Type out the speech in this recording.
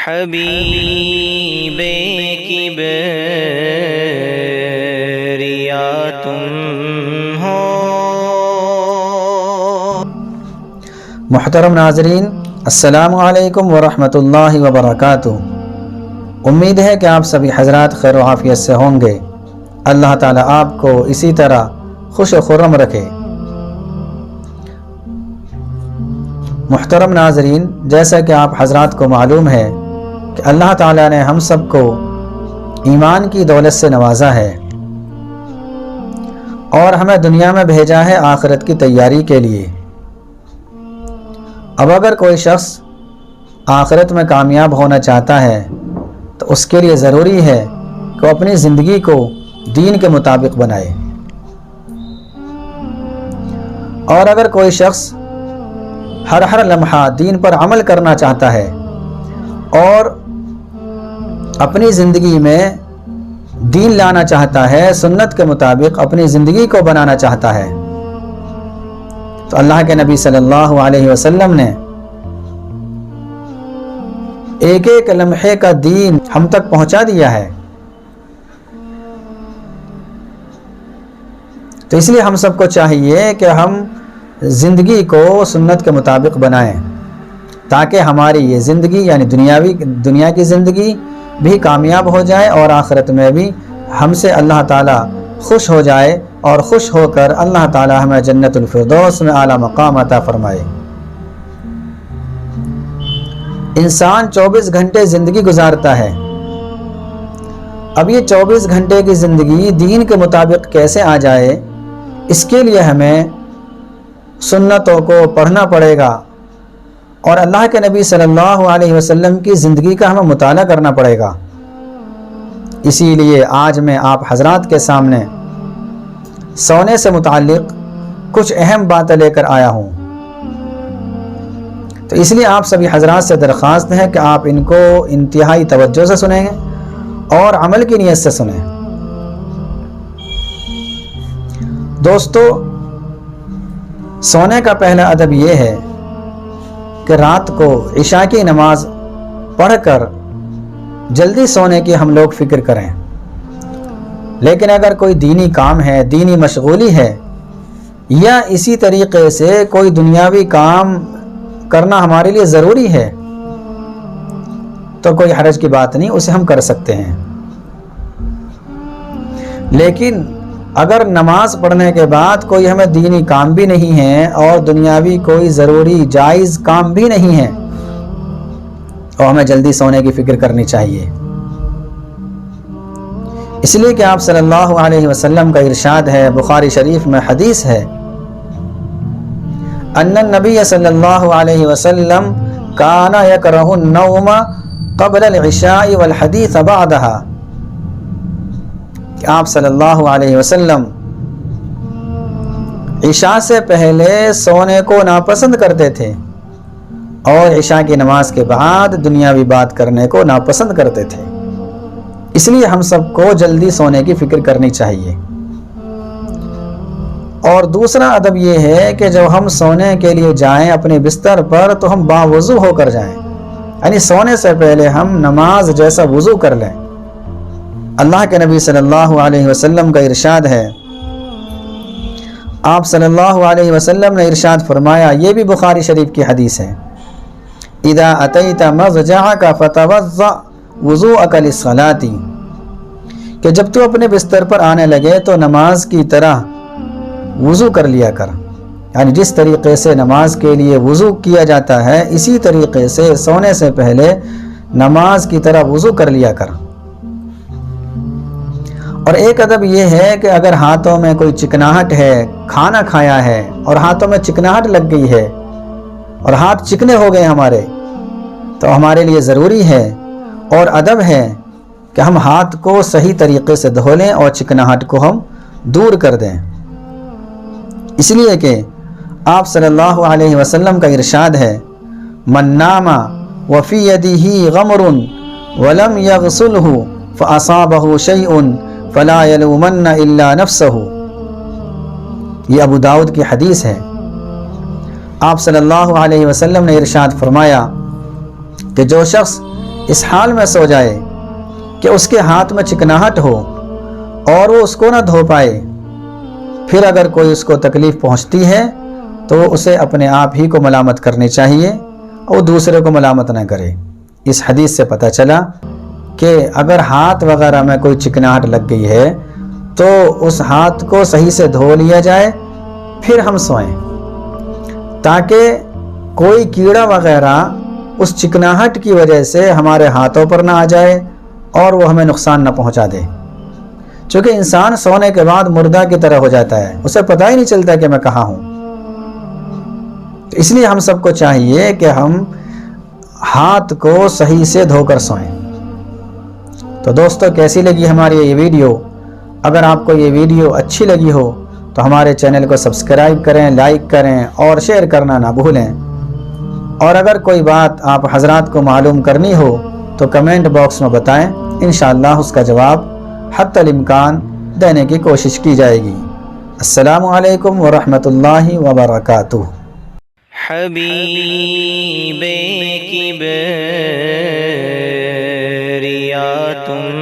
حبیب کبریا تم ہو۔ محترم ناظرین، السلام علیکم ورحمۃ اللہ وبرکاتہ۔ امید ہے کہ آپ سبھی حضرات خیر و عافیت سے ہوں گے۔ اللہ تعالیٰ آپ کو اسی طرح خوش و خرم رکھے۔ محترم ناظرین، جیسا کہ آپ حضرات کو معلوم ہے کہ اللہ تعالیٰ نے ہم سب کو ایمان کی دولت سے نوازا ہے اور ہمیں دنیا میں بھیجا ہے آخرت کی تیاری کے لیے۔ اب اگر کوئی شخص آخرت میں کامیاب ہونا چاہتا ہے تو اس کے لیے ضروری ہے کہ وہ اپنی زندگی کو دین کے مطابق بنائے، اور اگر کوئی شخص ہر لمحہ دین پر عمل کرنا چاہتا ہے اور اپنی زندگی میں دین لانا چاہتا ہے، سنت کے مطابق اپنی زندگی کو بنانا چاہتا ہے، تو اللہ کے نبی صلی اللہ علیہ وسلم نے ایک ایک لمحے کا دین ہم تک پہنچا دیا ہے۔ تو اس لیے ہم سب کو چاہیے کہ ہم زندگی کو سنت کے مطابق بنائیں، تاکہ ہماری یہ زندگی یعنی دنیا کی زندگی بھی کامیاب ہو جائے اور آخرت میں بھی ہم سے اللہ تعالیٰ خوش ہو جائے، اور خوش ہو کر اللہ تعالیٰ ہمیں جنت الفردوس میں اعلیٰ مقام عطا فرمائے۔ انسان 24 گھنٹے زندگی گزارتا ہے۔ اب یہ 24 گھنٹے کی زندگی دین کے مطابق کیسے آ جائے، اس کے لیے ہمیں سنتوں کو پڑھنا پڑے گا اور اللہ کے نبی صلی اللہ علیہ وسلم کی زندگی کا ہمیں مطالعہ کرنا پڑے گا۔ اسی لیے آج میں آپ حضرات کے سامنے سونے سے متعلق کچھ اہم باتیں لے کر آیا ہوں۔ تو اس لیے آپ سبھی حضرات سے درخواست ہے کہ آپ ان کو انتہائی توجہ سے سنیں اور عمل کی نیت سے سنیں۔ دوستو، سونے کا پہلا ادب یہ ہے کہ رات کو عشاء کی نماز پڑھ کر جلدی سونے کی ہم لوگ فکر کریں، لیکن اگر کوئی دینی کام ہے، دینی مشغولی ہے، یا اسی طریقے سے کوئی دنیاوی کام کرنا ہمارے لیے ضروری ہے تو کوئی حرج کی بات نہیں، اسے ہم کر سکتے ہیں۔ لیکن اگر نماز پڑھنے کے بعد کوئی ہمیں دینی کام بھی نہیں ہے اور دنیاوی کوئی ضروری جائز کام بھی نہیں ہے تو ہمیں جلدی سونے کی فکر کرنی چاہیے، اس لیے کہ آپ صلی اللہ علیہ وسلم کا ارشاد ہے، بخاری شریف میں حدیث ہے، ان النبی صلی اللہ علیہ وسلم کان یکرہ النوم قبل العشاء والحدیث بعدها، کہ آپ صلی اللہ علیہ وسلم عشاء سے پہلے سونے کو ناپسند کرتے تھے اور عشاء کی نماز کے بعد دنیاوی بات کرنے کو ناپسند کرتے تھے۔ اس لیے ہم سب کو جلدی سونے کی فکر کرنی چاہیے۔ اور دوسرا ادب یہ ہے کہ جب ہم سونے کے لیے جائیں اپنے بستر پر تو ہم باوضو ہو کر جائیں، یعنی سونے سے پہلے ہم نماز جیسا وضو کر لیں۔ اللہ کے نبی صلی اللہ علیہ وسلم کا ارشاد ہے، آپ صلی اللہ علیہ وسلم نے ارشاد فرمایا، یہ بھی بخاری شریف کی حدیث ہے، اذا اتیت مضجعک فتوضأ وضوءک للصلاۃ، کہ جب تو اپنے بستر پر آنے لگے تو نماز کی طرح وضو کر لیا کر، یعنی جس طریقے سے نماز کے لیے وضو کیا جاتا ہے اسی طریقے سے سونے سے پہلے نماز کی طرح وضو کر لیا کر۔ اور ایک ادب یہ ہے کہ اگر ہاتھوں میں کوئی چکناہٹ ہے، کھانا کھایا ہے اور ہاتھوں میں چکناہٹ لگ گئی ہے اور ہاتھ چکنے ہو گئے ہمارے، تو ہمارے لیے ضروری ہے اور ادب ہے کہ ہم ہاتھ کو صحیح طریقے سے دھو لیں اور چکناہٹ کو ہم دور کر دیں، اس لیے کہ آپ صلی اللہ علیہ وسلم کا ارشاد ہے، من نام وفی یدہ غمر ولم یغسلہ فاصابہ شیء فلا یلومن الا نفسہ، یہ ابو داؤد کی حدیث ہے۔ آپ صلی اللہ علیہ وسلم نے ارشاد فرمایا کہ جو شخص اس حال میں سو جائے کہ اس کے ہاتھ میں چکناہٹ ہو اور وہ اس کو نہ دھو پائے، پھر اگر کوئی اس کو تکلیف پہنچتی ہے تو اسے اپنے آپ ہی کو ملامت کرنی چاہیے اور دوسرے کو ملامت نہ کرے۔ اس حدیث سے پتہ چلا کہ اگر ہاتھ وغیرہ میں کوئی چکناہٹ لگ گئی ہے تو اس ہاتھ کو صحیح سے دھو لیا جائے، پھر ہم سوئیں، تاکہ کوئی کیڑا وغیرہ اس چکناہٹ کی وجہ سے ہمارے ہاتھوں پر نہ آ جائے اور وہ ہمیں نقصان نہ پہنچا دے۔ چونکہ انسان سونے کے بعد مردہ کی طرح ہو جاتا ہے، اسے پتہ ہی نہیں چلتا کہ میں کہاں ہوں۔ تو اس لیے ہم سب کو چاہیے کہ ہم ہاتھ کو صحیح سے دھو کر سوئیں۔ تو دوستو، کیسی لگی ہماری یہ ویڈیو؟ اگر آپ کو یہ ویڈیو اچھی لگی ہو تو ہمارے چینل کو سبسکرائب کریں، لائک کریں اور شیئر کرنا نہ بھولیں۔ اور اگر کوئی بات آپ حضرات کو معلوم کرنی ہو تو کمنٹ باکس میں بتائیں، انشاءاللہ اس کا جواب حتی الامکان دینے کی کوشش کی جائے گی۔ السلام علیکم ورحمۃ اللہ وبرکاتہ۔ حبیب کبریا تم